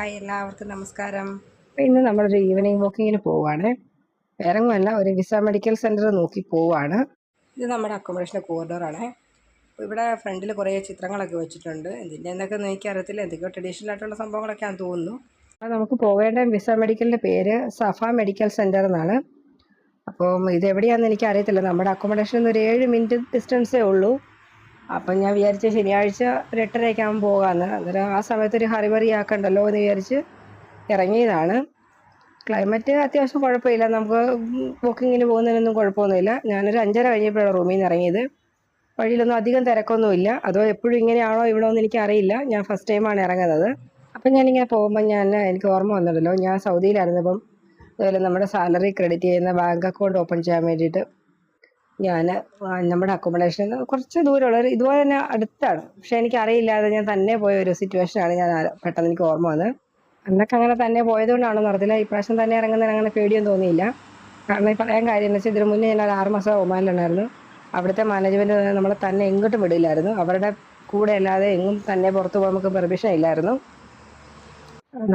Hi എല്ലാവർക്കും നമസ്കാരം. ഇന്ന് നമ്മളൊരു ഈവനിങ് വാക്കിങ്ങിന് പോവുകയാണ്. വേറെങ്ങുമല്ല, ഒരു വിസ മെഡിക്കൽ സെൻറ്റർ നോക്കി പോവുകയാണ്. ഇത് നമ്മുടെ അക്കോമഡേഷൻ്റെ കോറിഡോറാണ്. ഇവിടെ ഫ്രണ്ടിൽ കുറേ ചിത്രങ്ങളൊക്കെ വെച്ചിട്ടുണ്ട്. ഇതിൻ്റെ എന്തൊക്കെയെന്ന് എനിക്കറിയത്തില്ല, എന്തൊക്കെയോ ട്രഡീഷണൽ ആയിട്ടുള്ള സംഭവങ്ങളൊക്കെയാണെന്ന് തോന്നുന്നു. അപ്പോൾ നമുക്ക് പോവേണ്ട വിസ മെഡിക്കലിൻ്റെ പേര് സഫ മെഡിക്കൽ സെൻറ്റർ എന്നാണ്. അപ്പം ഇതെവിടെയാണെന്ന് എനിക്കറിയത്തില്ല. നമ്മുടെ അക്കോമഡേഷനിൽ നിന്ന് ഒരു 7 മിനിറ്റ് ഡിസ്റ്റൻസേ ഉള്ളൂ. അപ്പം ഞാൻ വിചാരിച്ച ശനിയാഴ്ച ഒരു 8:30 ആകുമ്പോൾ പോകാമെന്ന്. അന്നേരം ആ സമയത്ത് ഒരു ഹറിബറി ആക്കണ്ടല്ലോ എന്ന് വിചാരിച്ച് ഇറങ്ങിയതാണ്. ക്ലൈമറ്റ് അത്യാവശ്യം കുഴപ്പമില്ല, നമുക്ക് ബുക്കിങ്ങിന് പോകുന്നതിനൊന്നും കുഴപ്പമൊന്നുമില്ല. ഞാനൊരു 5:30 കഴിഞ്ഞപ്പോഴാണ് റൂമിൽ നിന്ന് ഇറങ്ങിയത്. വഴിയിലൊന്നും അധികം തിരക്കൊന്നുമില്ല. അതോ എപ്പോഴും ഇങ്ങനെയാണോ ഇവിടെ ഒന്നും എനിക്കറിയില്ല. ഞാൻ ഫസ്റ്റ് ടൈമാണ് ഇറങ്ങുന്നത്. അപ്പം ഞാനിങ്ങനെ പോകുമ്പോൾ എനിക്ക് ഓർമ്മ വന്നിട്ടല്ലോ, ഞാൻ സൗദിയിലായിരുന്നപ്പം അതുപോലെ നമ്മുടെ സാലറി ക്രെഡിറ്റ് ചെയ്യുന്ന ബാങ്ക് അക്കൗണ്ട് ഓപ്പൺ ചെയ്യാൻ വേണ്ടിയിട്ട് ഞാൻ നമ്മുടെ അക്കോമഡേഷനിൽ നിന്ന് കുറച്ച് ദൂരമുള്ള ഇതുപോലെ തന്നെ അടുത്താണ്, പക്ഷെ എനിക്കറിയില്ലാതെ ഞാൻ തന്നെ പോയ ഒരു സിറ്റുവേഷനാണ് പെട്ടെന്ന് എനിക്ക് ഓർമ്മ വന്നത്. അന്നൊക്കെ അങ്ങനെ തന്നെ പോയതുകൊണ്ടാണെന്ന് അറിയത്തില്ല, ഇപ്രാവശ്യം തന്നെ ഇറങ്ങുന്നതിന് അങ്ങനെ പേടിയൊന്നും തോന്നിയില്ല. കാരണം ഈ പറയാൻ കാര്യം എന്ന് വെച്ചാൽ ഇതിന് മുന്നേ ഞാൻ 6 മാസം ഒമാനിലുണ്ടായിരുന്നു. അവിടുത്തെ മാനേജ്മെൻറ്റ് നമ്മളെ തന്നെ എങ്ങോട്ടും വിടില്ലായിരുന്നു. അവരുടെ കൂടെ അല്ലാതെ എങ്ങും തന്നെ പുറത്ത് പോകാൻ നമുക്ക് പെർമിഷൻ ഇല്ലായിരുന്നു.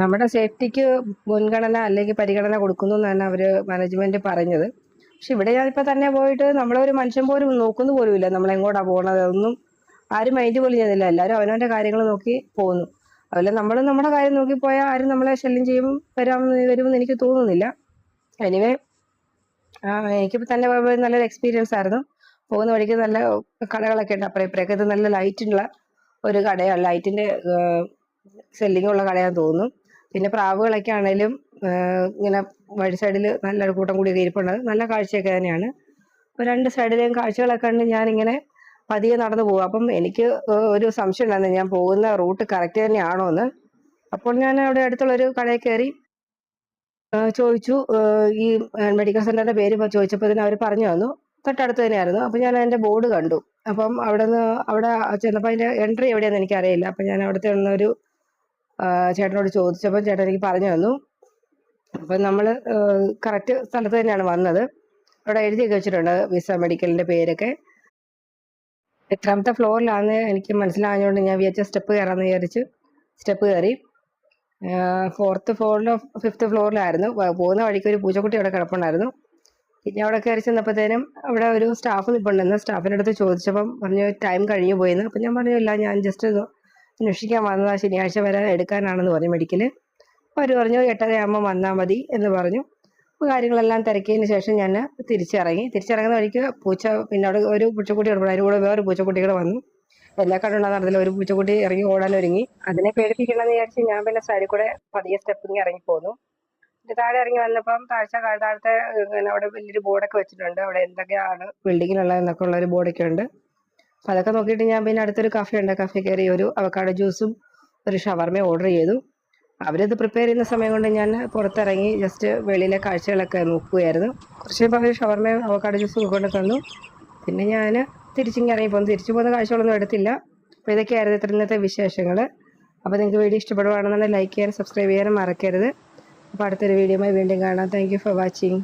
നമ്മുടെ സേഫ്റ്റിക്ക് മുൻഗണന അല്ലെങ്കിൽ പരിഗണന കൊടുക്കുന്നു എന്നാണ് അവർ മാനേജ്മെൻറ്റ് പറഞ്ഞത്. പക്ഷെ ഇവിടെ ഞാനിപ്പോൾ തന്നെ പോയിട്ട് നമ്മളൊരു മനുഷ്യൻ പോലും നോക്കുന്നു പോലുമില്ല, നമ്മളെങ്ങോട്ടാണ് പോകുന്നത് ഒന്നും ആരും മൈൻഡ് പോലും ചെയ്യുന്നില്ല. എല്ലാവരും അവനവൻ്റെ കാര്യങ്ങൾ നോക്കി പോകുന്നു. അതുപോലെ നമ്മൾ നമ്മുടെ കാര്യം നോക്കിപ്പോയാൽ ആരും നമ്മളെ ശല്യം വരുമെന്ന് എനിക്ക് തോന്നുന്നില്ല. എനിവേ എനിക്കിപ്പോൾ തന്നെ പോയപ്പോൾ നല്ലൊരു എക്സ്പീരിയൻസ് ആയിരുന്നു. പോകുന്ന വഴിക്ക് നല്ല കടകളൊക്കെ ഉണ്ട് അപ്പുറം ഇപ്പുറമൊക്കെ. ഇത് നല്ല ലൈറ്റുള്ള ഒരു കടയാണ്, ലൈറ്റിൻ്റെ സെല്ലിങ്ങുള്ള കടയാണെന്ന് തോന്നുന്നു. പിന്നെ പ്രാവുകളൊക്കെ ആണെങ്കിലും ഇങ്ങനെ വഴി സൈഡിൽ നല്ലൊരു കൂട്ടം കൂടി ഇരിപ്പുണ്ട്. നല്ല കാഴ്ചയൊക്കെ തന്നെയാണ്. അപ്പോൾ 2 സൈഡിലെയും കാഴ്ചകളൊക്കെ കണ്ട് ഞാനിങ്ങനെ പതിയെ നടന്നു പോകും. അപ്പം എനിക്ക് ഒരു സംശയം ഉണ്ടായിരുന്നു, ഞാൻ പോകുന്ന റൂട്ട് കറക്റ്റ് തന്നെയാണോ എന്ന്. അപ്പോൾ ഞാൻ അവിടെ അടുത്തുള്ളൊരു കടയിൽ കയറി ചോദിച്ചു, ഈ മെഡിക്കൽ സെൻ്ററിൻ്റെ പേര് ചോദിച്ചപ്പോൾ ഇതിന് അവർ പറഞ്ഞു തന്നു, തൊട്ടടുത്ത് തന്നെയായിരുന്നു. അപ്പോൾ ഞാൻ അതിൻ്റെ ബോർഡ് കണ്ടു. അപ്പം അവിടെ ചെന്നപ്പോൾ അതിൻ്റെ എൻട്രി എവിടെയാണെന്ന് എനിക്കറിയില്ല. അപ്പം ഞാൻ അവിടുത്തെ ഒരു ചേട്ടനോട് ചോദിച്ചപ്പോൾ ചേട്ടൻ എനിക്ക് പറഞ്ഞു തന്നു. അപ്പം നമ്മൾ കറക്റ്റ് സ്ഥലത്ത് തന്നെയാണ് വന്നത്. അവിടെ എഴുതിയൊക്കെ വെച്ചിട്ടുണ്ട് വിസ മെഡിക്കലിൻ്റെ പേരൊക്കെ. എത്രാമത്തെ ഫ്ലോറിലാണെന്ന് എനിക്ക് മനസ്സിലായതുകൊണ്ട് ഞാൻ വിചാരിച്ച സ്റ്റെപ്പ് കയറാമെന്ന് വിചാരിച്ച് സ്റ്റെപ്പ് കയറി. 4th ഫ്ലോറിലോ 5th ഫ്ലോറിലായിരുന്നു. പോകുന്ന വഴിക്ക് ഒരു പൂച്ചക്കുട്ടി അവിടെ കിടപ്പുണ്ടായിരുന്നു. പിന്നെ അവിടെ കയറി ചെന്നപ്പോഴത്തേനും അവിടെ ഒരു സ്റ്റാഫ് നിൽപ്പുണ്ടെന്ന്. സ്റ്റാഫിൻ്റെ അടുത്ത് ചോദിച്ചപ്പം പറഞ്ഞു ടൈം കഴിഞ്ഞു പോയെന്ന്. അപ്പം ഞാൻ പറഞ്ഞു ഇല്ല, ഞാൻ ജസ്റ്റ് അന്വേഷിക്കാൻ വന്നതാണ്, ശനിയാഴ്ച വരെ എടുക്കാനാണെന്ന് പറഞ്ഞു മെഡിക്കൽ. അപ്പോൾ അവർ പറഞ്ഞു 8:30 ആകുമ്പോൾ വന്നാൽ മതി എന്ന് പറഞ്ഞു. അപ്പോൾ കാര്യങ്ങളെല്ലാം തിരക്കിയതിന് ശേഷം ഞാൻ തിരിച്ചിറങ്ങുന്ന വഴിക്ക് പിന്നെ അവിടെ ഒരു പൂച്ചക്കുട്ടി കിടപ്പുണ്ട്, അതിന് കൂടെ വേറൊരു പൂച്ചക്കുട്ടി കൂടെ വന്നു. എല്ലാ കണ്ടുണ്ടാകുന്ന നടന്നില്ല, ഒരു പൂച്ചക്കുട്ടി ഇറങ്ങി ഓടാനൊരുങ്ങി. അതിനെ പേടിപ്പിക്കണമെന്ന് വിചാരിച്ച് ഞാൻ പിന്നെ സൈഡിൽ കൂടെ പതിയെ സ്റ്റെപ്പിങ് ഇറങ്ങിപ്പോന്നു. താഴെ ഇറങ്ങി വന്നപ്പം താഴത്തെ അവിടെ വലിയൊരു ബോർഡൊക്കെ വെച്ചിട്ടുണ്ട്. അവിടെ എന്തൊക്കെയാണ് ബിൽഡിങ്ങിലുള്ളതെന്നൊക്കെ ഉള്ളൊരു ബോർഡൊക്കെ ഉണ്ട്. അപ്പം അതൊക്കെ നോക്കിയിട്ട് ഞാൻ പിന്നെ അടുത്തൊരു കഫേ ഉണ്ട്, കഫേ കയറി ഒരു അവക്കാഡോ ജ്യൂസും ഒരു ഷവർമയും ഓർഡർ ചെയ്തു. അവരത് പ്രിപ്പയർ ചെയ്യുന്ന സമയം കൊണ്ട് ഞാൻ പുറത്തിറങ്ങി ജസ്റ്റ് വെളിയിലെ കാഴ്ചകളൊക്കെ നോക്കുകയായിരുന്നു. കുറച്ച് കഴിയുമ്പോൾ അവർ ഷവർമയും അവക്കാഡോ ജ്യൂസും കൊണ്ട് തന്നു. പിന്നെ ഞാൻ തിരിച്ചു പോകുന്ന കാഴ്ചകളൊന്നും എടുത്തില്ല. അപ്പോൾ ഇതൊക്കെയായിരുന്നു ഇന്നത്തെ വിശേഷങ്ങൾ. അപ്പോൾ നിങ്ങൾക്ക് വീഡിയോ ഇഷ്ടപ്പെടുകയാണെന്നുണ്ടെങ്കിൽ ലൈക്ക് ചെയ്യാനും സബ്സ്ക്രൈബ് ചെയ്യാനും മറക്കരുത്. അപ്പോൾ അടുത്തൊരു വീഡിയോയുമായി വീണ്ടും കാണാം. Thank you for watching.